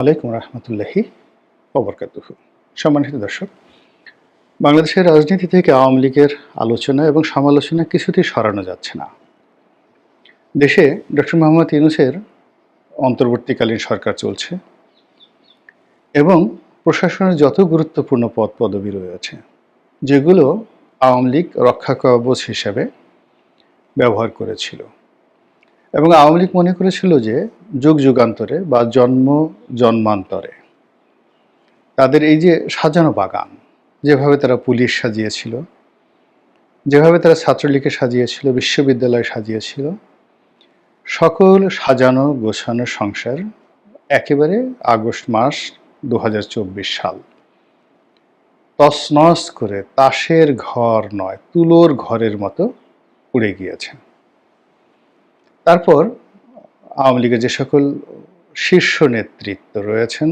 আলাইকুম রহমতুল্লাহি ওবরকাতুহু। সম্মানিত দর্শক, বাংলাদেশের রাজনীতি থেকে আওয়ামী লীগের আলোচনা এবং সমালোচনা কিছুতেই সরানো যাচ্ছে না। দেশে ডক্টর মোহাম্মদ ইউনূসের অন্তর্বর্তীকালীন সরকার চলছে এবং প্রশাসনের যত গুরুত্বপূর্ণ পদ পদবি রয়েছে, যেগুলো আওয়ামী লীগ রক্ষা কবচ হিসেবে ব্যবহার করেছিল এবং আওয়ামী লীগ মনে করেছিল যে যুগ যুগান্তরে বা জন্ম জন্মান্তরে তাদের এই যে সাজানো বাগান, যেভাবে তারা পুলিশ সাজিয়েছিল, যেভাবে তারা ছাত্রলীগকে সাজিয়েছিল, বিশ্ববিদ্যালয় সাজিয়েছিল, সকল সাজানো গোছানো সংসার একেবারে আগস্ট মাস ২০২৪ সাল তছনছ করে তাসের ঘর নয়, তুলোর ঘরের মতো উড়ে গিয়েছে। তারপর আওয়ামী লীগের যে সকল শীর্ষ নেতৃত্ব রয়েছেন,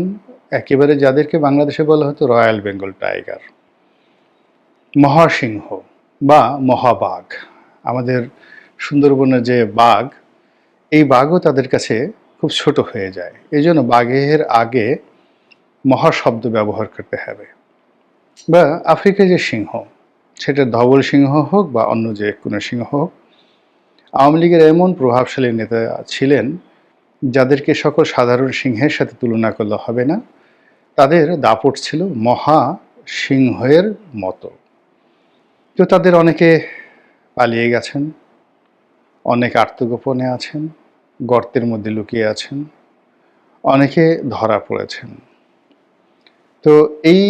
একেবারে যাদেরকে বাংলাদেশে বলা হতো রয়্যাল বেঙ্গল টাইগার, মহাসিংহ বা মহাবাঘ, আমাদের সুন্দরবনের যে বাঘ, এই বাঘও তাদের কাছে খুব ছোট হয়ে যায়। এই জন্য বাঘের আগে মহা শব্দ ব্যবহার করতে হবে। বা আফ্রিকায় যে সিংহ, সেটা ধবল সিংহ হোক বা অন্য যে কোনো সিংহ হোক, আওয়ামী লীগের এমন প্রভাবশালী নেতা ছিলেন যাদেরকে সকল সাধারণ সিংহের সাথে তুলনা করলে হবে না। তাদের দাপট ছিল মহা সিংহের মতো। তো তাদের অনেকে পালিয়ে গেছেন, অনেকে আত্মগোপনে আছেন, গর্তের মধ্যে লুকিয়ে আছেন, অনেকে ধরা পড়েছেন। তো এই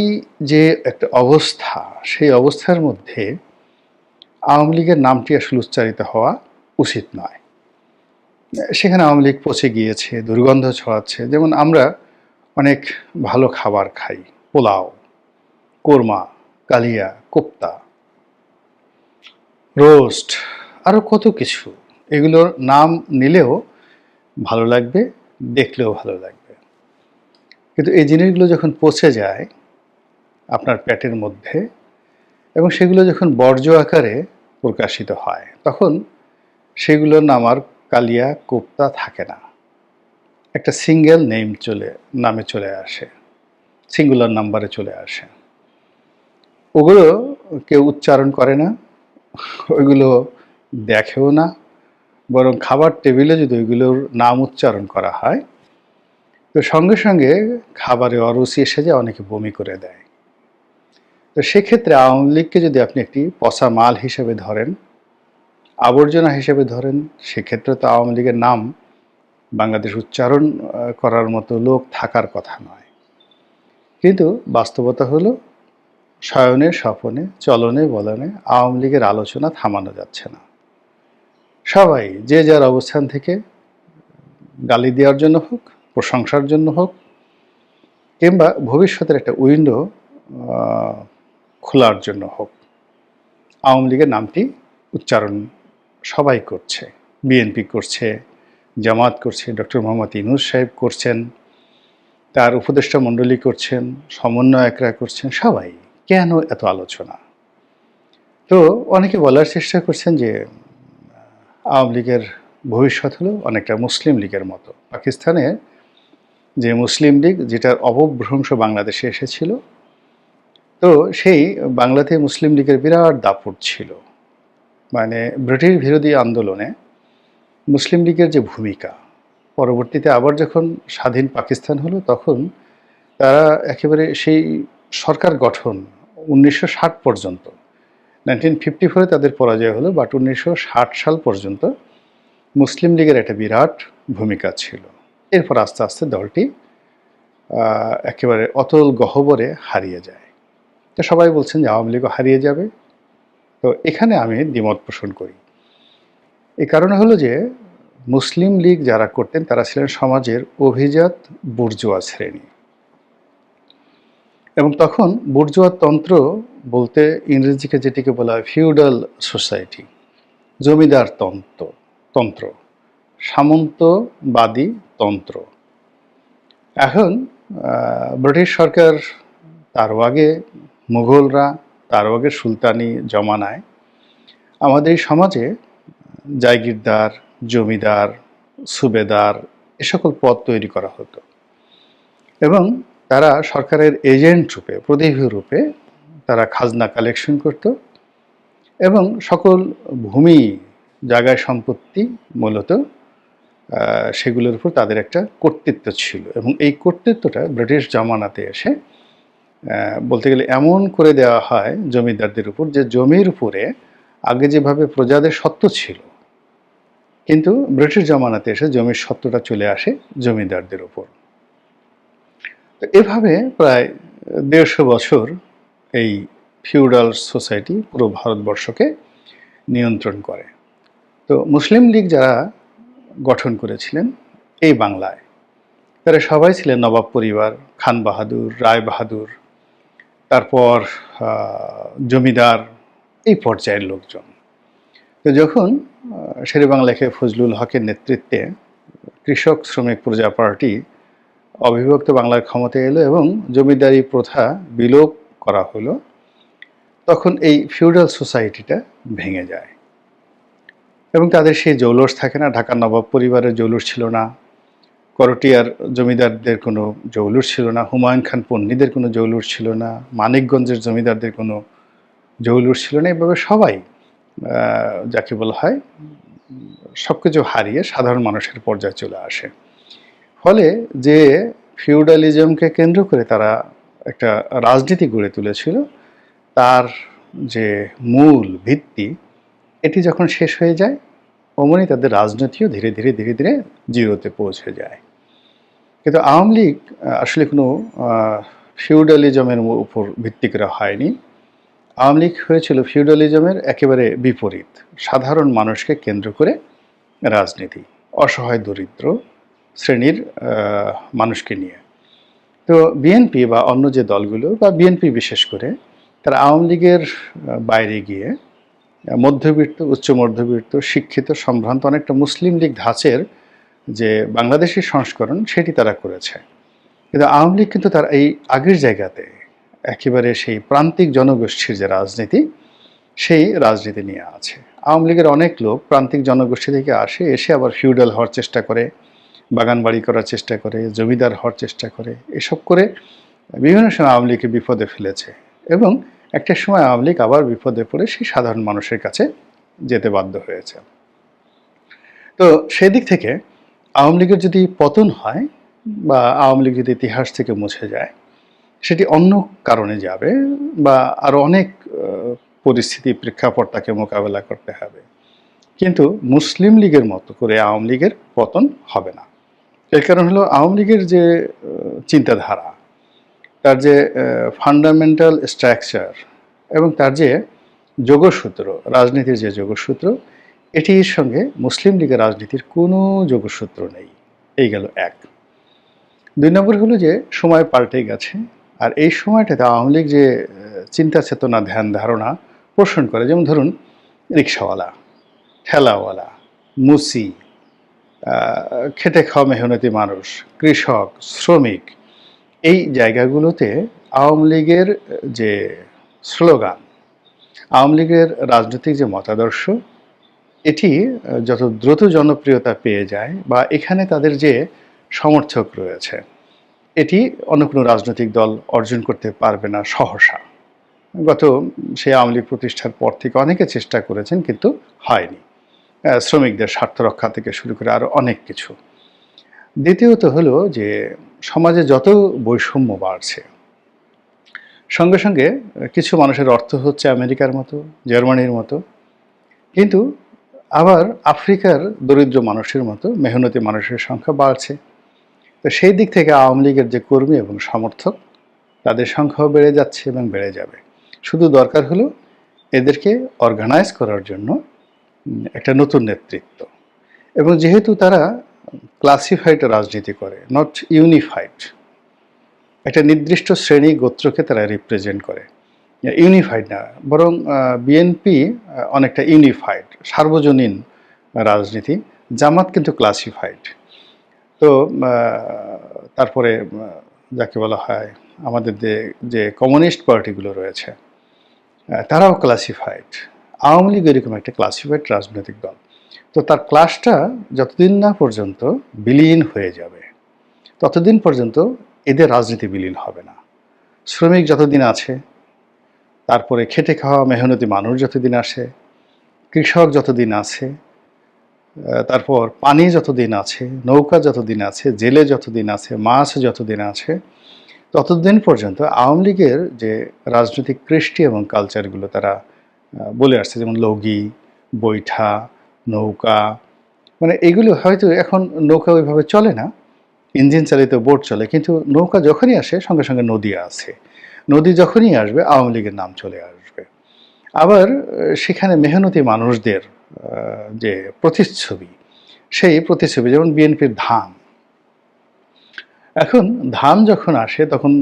যে একটা অবস্থা, সেই অবস্থার মধ্যে আওয়ামী লীগের নামটি আসলে উচ্চারিত হওয়া উচিত নয়। সেখানে আওয়ামী লীগ পচে গিয়েছে, দুর্গন্ধ ছড়াচ্ছে। যেমন আমরা অনেক ভালো খাবার খাই, পোলাও, কোরমা, কালিয়া, কোপ্তা, রোস্ট, আরও কত কিছু। এগুলোর নাম নিলেও ভালো লাগবে, দেখলেও ভালো লাগবে। কিন্তু এই জিনিসগুলো যখন পচে যায় আপনার পেটের মধ্যে এবং সেগুলো যখন বর্জ্য আকারে প্রকাশিত হয়, তখন সেগুলোর নাম আর কালিয়া, কোপ্তা থাকে না। একটা সিঙ্গেল নামে চলে আসে, সিঙ্গুলার নাম্বারে চলে আসে। ওগুলো কেউ উচ্চারণ করে না, ওইগুলো দেখেও না, বরং খাবার টেবিলে যদি ওইগুলোর নাম উচ্চারণ করা হয়, তো সঙ্গে সঙ্গে খাবারে অরুচি এসে যায়, অনেকে বমি করে দেয়। তো সেক্ষেত্রে আওয়ামী লীগকে যদি আপনি একটি পচা মাল হিসেবে ধরেন, আবর্জনা হিসেবে ধরেন, সেক্ষেত্রে তো আওয়ামী লীগের নাম বাংলাদেশ উচ্চারণ করার মতো লোক থাকার কথা নয়। কিন্তু বাস্তবতা হলো, শয়নে স্বপনে চলনে বলনে আওয়ামী লীগের আলোচনা থামানো যাচ্ছে না। সবাই যে যার অবস্থান থেকে গালি দেওয়ার জন্য হোক, প্রশংসার জন্য হোক, কিংবা ভবিষ্যতের একটা উইন্ডো খোলার জন্য হোক, আওয়ামী লীগের নামটি উচ্চারণ সবাই করছে। বিএনপি করছে, জামাত করছে, ডক্টর মোহাম্মদ ইউনূস সাহেব করছেন, তার উপদেষ্টা মণ্ডলী করছেন, সমন্বয়করা করছেন, সবাই। কেন এত আলোচনা? তো অনেকে বলার চেষ্টা করছেন যে আওয়ামী লীগের ভবিষ্যৎ হলো অনেকটা মুসলিম লীগের মতো। পাকিস্তানে যে মুসলিম লীগ, যেটার অপভ্রংশ বাংলাদেশে এসেছিল, তো সেই বাংলাতে মুসলিম লীগের বিরাট দাপট ছিল। মানে ব্রিটিশ বিরোধী আন্দোলনে মুসলিম লীগের যে ভূমিকা, পরবর্তীতে আবার যখন স্বাধীন পাকিস্তান হলো, তখন তারা একেবারে সেই সরকার গঠন 1960 পর্যন্ত, 1954 তাদের পরাজয় হলো, বাট 1960 সাল পর্যন্ত মুসলিম লীগের একটা বিরাট ভূমিকা ছিল। এরপর আস্তে আস্তে দলটি একেবারে অতল গহ্বরে হারিয়ে যায়। তো সবাই বলছেন যে আওয়ামী লীগও হারিয়ে যাবে। তো এখানে আমি দ্বিমত পোষণ করি। এই কারণে হলো যে মুসলিম লীগ যারা করতেন, তারা ছিলেন সমাজের অভিজাত বুর্জোয়া শ্রেণী। এবং তখন বুর্জোয়া তন্ত্র বলতে ইংরেজিকে যেটিকে বলা হয় ফিউডাল সোসাইটি, জমিদার তন্ত্র, সামন্তবাদী তন্ত্র। এখন ব্রিটিশ সরকার, তারও আগে মুঘলরা, তারও আগে সুলতানি জমানায় আমাদের এই সমাজে জায়গিরদার, জমিদার, সুবেদার এ সকল পদ তৈরি করা হতো। এবং তারা সরকারের এজেন্ট রূপে, প্রতিনিধি রূপে তারা খাজনা কালেকশন করত এবং সকল ভূমি, জায়গায় সম্পত্তি মূলত সেগুলোর উপর তাদের একটা কর্তৃত্ব ছিল এবং এই কর্তৃত্বটা ব্রিটিশ জামানাতে এসে বলতে গেলে এমন করে দেওয়া হয় জমিদারদের উপর যে জমির উপরে আগে যেভাবে প্রজাদের সত্ত্ব ছিল, কিন্তু ব্রিটিশ জামানাতে এসে জমির সত্ত্বটা চলে আসে জমিদারদের উপর। তো এভাবে প্রায় 150 বছর এই ফিউডাল সোসাইটি পুরো ভারতবর্ষকে নিয়ন্ত্রণ করে। তো মুসলিম লীগ যারা গঠন করেছিলেন এই বাংলায়, তারা সবাই ছিলেন নবাব পরিবার, খান বাহাদুর, রায় বাহাদুর, তারপর জমিদার, এই পর্যায়ের লোকজন। তো যখন শেরেবাংলা ফজলুল হকের নেতৃত্বে কৃষক শ্রমিক প্রজা পার্টি অবিভক্ত বাংলার ক্ষমতায় এলো এবং জমিদারি প্রথা বিলোপ করা হলো, তখন এই ফিউডাল সোসাইটিটা ভেঙে যায় এবং তাদের সেই জৌলুস থাকে না। ঢাকার নবাব পরিবারের জৌলুস ছিল না, করটিয়ার জমিদারদের কোনো জৌলুস ছিল না, হুমায়ুন খান পন্নীদের কোনো জৌলুস ছিল না, মানিকগঞ্জের জমিদারদের কোনো জৌলুস ছিল না। এভাবে সবাই যাকে বলা হয় সব কিছু হারিয়ে সাধারণ মানুষের পর্যায়ে চলে আসে। ফলে যে ফিউডালিজমকে কেন্দ্র করে তারা একটা রাজনীতি গড়ে তুলেছিল, তার যে মূল ভিত্তি, এটি যখন শেষ হয়ে যায়, অমনি তাদের রাজনীতিও ধীরে ধীরে ধীরে ধীরে জিরোতে পৌঁছে যায়। কিন্তু আওয়ামী লীগ আসলে কোনো ফিউডালিজমের উপর ভিত্তি করে হয়নি। আওয়ামী লীগ হয়েছিল ফিউডালিজমের একেবারে বিপরীত, সাধারণ মানুষকে কেন্দ্র করে রাজনীতি, অসহায় দরিদ্র শ্রেণীর মানুষকে নিয়ে। তো বিএনপি বা অন্য যে দলগুলো, বা বিএনপি বিশেষ করে, তারা আওয়ামী লীগের বাইরে গিয়ে মধ্যবিত্ত, উচ্চ মধ্যবিত্ত, শিক্ষিত, সম্ভ্রান্ত অনেকটা মুসলিম লীগ ধাঁচের যে বাংলাদেশি সংস্করণ, সেটি তারা করেছে। কিন্তু আওয়ামী লীগ কিন্তু তার এই আগের জায়গাতে একেবারে সেই প্রান্তিক জনগোষ্ঠীর যে রাজনীতি, সেই রাজনীতি নিয়ে আছে। আওয়ামী লীগের অনেক লোক প্রান্তিক জনগোষ্ঠী থেকে এসে আবার ফিউডাল হওয়ার চেষ্টা করে, বাগান বাড়ি করার চেষ্টা করে, জমিদার হওয়ার চেষ্টা করে, এসব করে বিভিন্ন সময় আওয়ামী লীগকে বিপদে ফেলেছে এবং একটা সময় আওয়ামী লীগ আবার বিপদে পড়ে সেই সাধারণ মানুষের কাছে যেতে বাধ্য হয়েছে। তো সেদিক থেকে আওয়ামী লীগের যদি পতন হয় বা আওয়ামী লীগ যদি ইতিহাস থেকে মুছে যায়, সেটি অন্য কারণে যাবে বা আরও অনেক পরিস্থিতি, প্রেক্ষাপট তাকে মোকাবেলা করতে হবে। কিন্তু মুসলিম লীগের মতো করে আওয়ামী লীগের পতন হবে না। এর কারণ হলো আওয়ামী লীগের যে চিন্তাধারা, তার যে ফান্ডামেন্টাল স্ট্রাকচার এবং তার যে যোগসূত্র, রাজনীতির যে যোগসূত্র, এটির সঙ্গে মুসলিম লীগের রাজনীতির কোনো যোগসূত্র নেই। এই গেল এক। 2 নম্বর হলো যে সময় পাল্টে গেছে, আর এই সময়টাতে আওয়ামী লীগ যে চিন্তা চেতনা, ধ্যান ধারণা পোষণ করে, যেমন ধরুন রিক্সাওয়ালা, ঠেলাওয়ালা, মুসি, খেটে খাওয়া মেহনতি মানুষ, কৃষক, শ্রমিক, এই জায়গাগুলোতে আওয়ামী লীগের যে স্লোগান, আওয়ামী লীগের রাজনৈতিক যে মতাদর্শ, এটি যত দ্রুত জনপ্রিয়তা পেয়ে যায় বা এখানে তাদের যে সমর্থক রয়েছে, এটি অন্য কোনো রাজনৈতিক দল অর্জন করতে পারবে না সহসা। সেই আওয়ামী লীগ প্রতিষ্ঠার পর থেকে অনেকে চেষ্টা করেছেন, কিন্তু হয়নি। শ্রমিকদের স্বার্থ রক্ষা থেকে শুরু করে আরও অনেক কিছু। দ্বিতীয়ত হলো যে সমাজে যত বৈষম্য বাড়ছে, সঙ্গে সঙ্গে কিছু মানুষের অর্থ হচ্ছে আমেরিকার মতো, জার্মানির মতো, কিন্তু আবার আফ্রিকার দরিদ্র মানুষের মতো মেহনতি মানুষের সংখ্যা বাড়ছে। তো সেই দিক থেকে আওয়ামী লীগের যে কর্মী এবং সমর্থক, তাদের সংখ্যাও বেড়ে যাচ্ছে এবং বেড়ে যাবে। শুধু দরকার হলো এদেরকে অর্গানাইজ করার জন্য একটা নতুন নেতৃত্ব। এবং যেহেতু তারা ক্লাসিফাইড রাজনীতি করে, নট ইউনিফাইড, একটা নির্দিষ্ট শ্রেণী গোত্রকে তারা রিপ্রেজেন্ট করে, ইউনিফাইড না, বরং বিএনপি অনেকটা ইউনিফাইড, সার্বজনীন রাজনীতি। জামাত কিন্তু ক্লাসিফাইড। তো তারপরে যাকে বলা হয় আমাদের যে কমিউনিস্ট পার্টিগুলো রয়েছে, তারাও ক্লাসিফাইড। আওয়ামী লীগ এরকম একটা ক্লাসিফাইড রাজনৈতিক দল। তো তার ক্লাসটা যতদিন না পর্যন্ত বিলীন হয়ে যাবে, ততদিন পর্যন্ত এদের রাজনীতি বিলীন হবে না। শ্রমিক যতদিন আছে, তারপরে খেটে খাওয়া মেহনতি মানুষ যতদিন আসে, কৃষক যতদিন আছে, তারপর পানি যতদিন আছে, নৌকা যতদিন আছে, জেলে যতদিন আছে, মাছ যতদিন আছে, ততদিন পর্যন্ত আওয়ামী লীগের যে রাজনৈতিক কৃষ্টি এবং কালচারগুলো তারা বলে আসছে, যেমন লগি, বৈঠা, নৌকা, মানে এগুলো হয়তো এখন নৌকা ওইভাবে চলে না, ইঞ্জিন চালিত বোট চলে, কিন্তু নৌকা যখনই আসে সঙ্গে সঙ্গে নদী আছে, নদী যখনই আসবে আওয়ামী লীগের নাম চলে আসবে। আবার সেখানে মেহনতি মানুষদের যে প্রতিচ্ছবি, সেই প্রতিচ্ছবি, যেমন বিএনপির ধান, এখন ধান যখন আসে তখন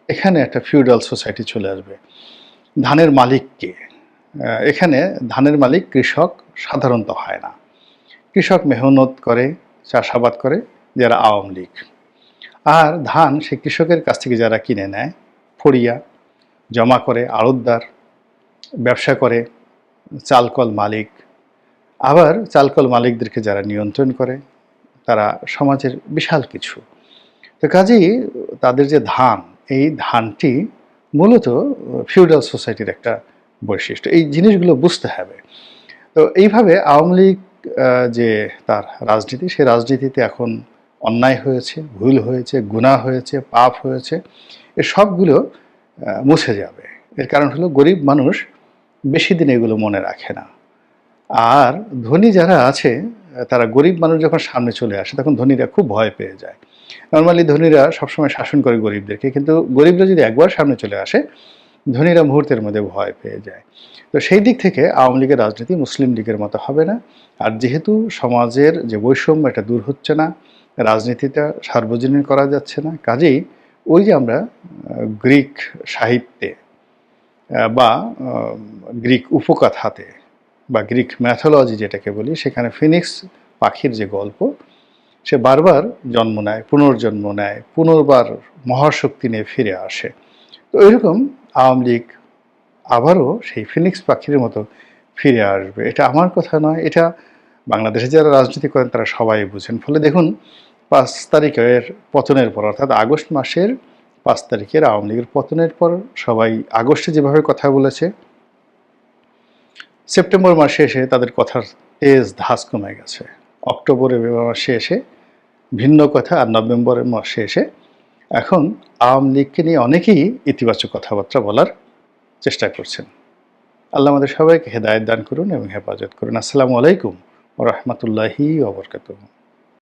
এখানে একটা ফিউডাল সোসাইটি চলে আসবে। ধানের মালিককে, এখানে ধানের মালিক কৃষক সাধারণত হয় না, কৃষক মেহনত করে, চাষাবাদ করে যারা আওয়ামী লীগ, আর ধান সেই কৃষকের কাছ থেকে যারা কিনে নেয়, ফড়িয়া জমা করে, আড়তদার, ব্যবসা করে, চালকল মালিক, আবার চালকল মালিকদেরকে যারা নিয়ন্ত্রণ করে তারা সমাজের বিশাল কিছু। তো কাজেই তাদের যে ধান, এই ধানটি মূলত ফিউডাল সোসাইটির একটা বৈশিষ্ট্য। এই জিনিসগুলো বুঝতে হবে। তো এইভাবে আওয়ামী লীগ যে তার রাজনীতি, সেই রাজনীতিতে এখন অন্যায় হয়েছে, ভুল হয়েছে, গুনাহ হয়েছে, পাপ হয়েছে, এ সবগুলো মুছে যাবে। এর কারণ হলো গরিব মানুষ বেশি দিন এগুলো মনে রাখে না। আর ধনী যারা আছে তারা গরিব মানুষ যখন সামনে চলে আসে তখন ধনীরা খুব ভয় পেয়ে যায়। নর্মালি ধনীরা সবসময় শাসন করে গরিবদেরকে, কিন্তু গরিবরা যদি একবার সামনে চলে আসে ধনীরা মুহূর্তের মধ্যে ভয় পেয়ে যায়। তো সেই দিক থেকে আওয়ামী লীগের রাজনীতি মুসলিম লীগের মতো হবে না। আর যেহেতু সমাজের যে বৈষম্য এটা দূর হচ্ছে না, রাজনীতিটা সার্বজনীন করা যাচ্ছে না, কাজেই ওই যে আমরা গ্রিক সাহিত্যে বা গ্রিক উপকথাতে বা গ্রিক ম্যাথোলজি যেটাকে বলি, সেখানে ফিনিক্স পাখির যে গল্প, সে বারবার জন্ম নেয়, পুনর্জন্ম নেয়, পুনর্বার মহাশক্তি নিয়ে ফিরে আসে। তো এরকম আওয়ামী লীগ আবারও সেই ফিনিক্স পাখির মতো ফিরে আসবে। এটা আমার কথা নয়, এটা বাংলাদেশে যারা রাজনীতি করেন তারা সবাই বুঝেন। ফলে দেখুন 5 তারিখের পতনের পর, অর্থাৎ আগস্ট মাসের 5 তারিখের আওয়ামী লীগের পতনের পর সবাই আগস্টে যেভাবে কথা বলেছে, সেপ্টেম্বর মাসে এসে তাদের কথার তেজ ধাস কমে গেছে। অক্টোবরের মাসে এসে ভিন্ন কথা, আর নভেম্বরের মাসে এসে এখন আওয়ামী লীগকে নিয়ে অনেকেই ইতিবাচক কথাবার্তা বলার চেষ্টা করছেন। আল্লাহ আমাদের সবাইকে হেদায়েত দান করুন এবং হেফাজত করুন। আসসালামু আলাইকুম ওয়া রাহমাতুল্লাহি ওয়া বারাকাতুহু।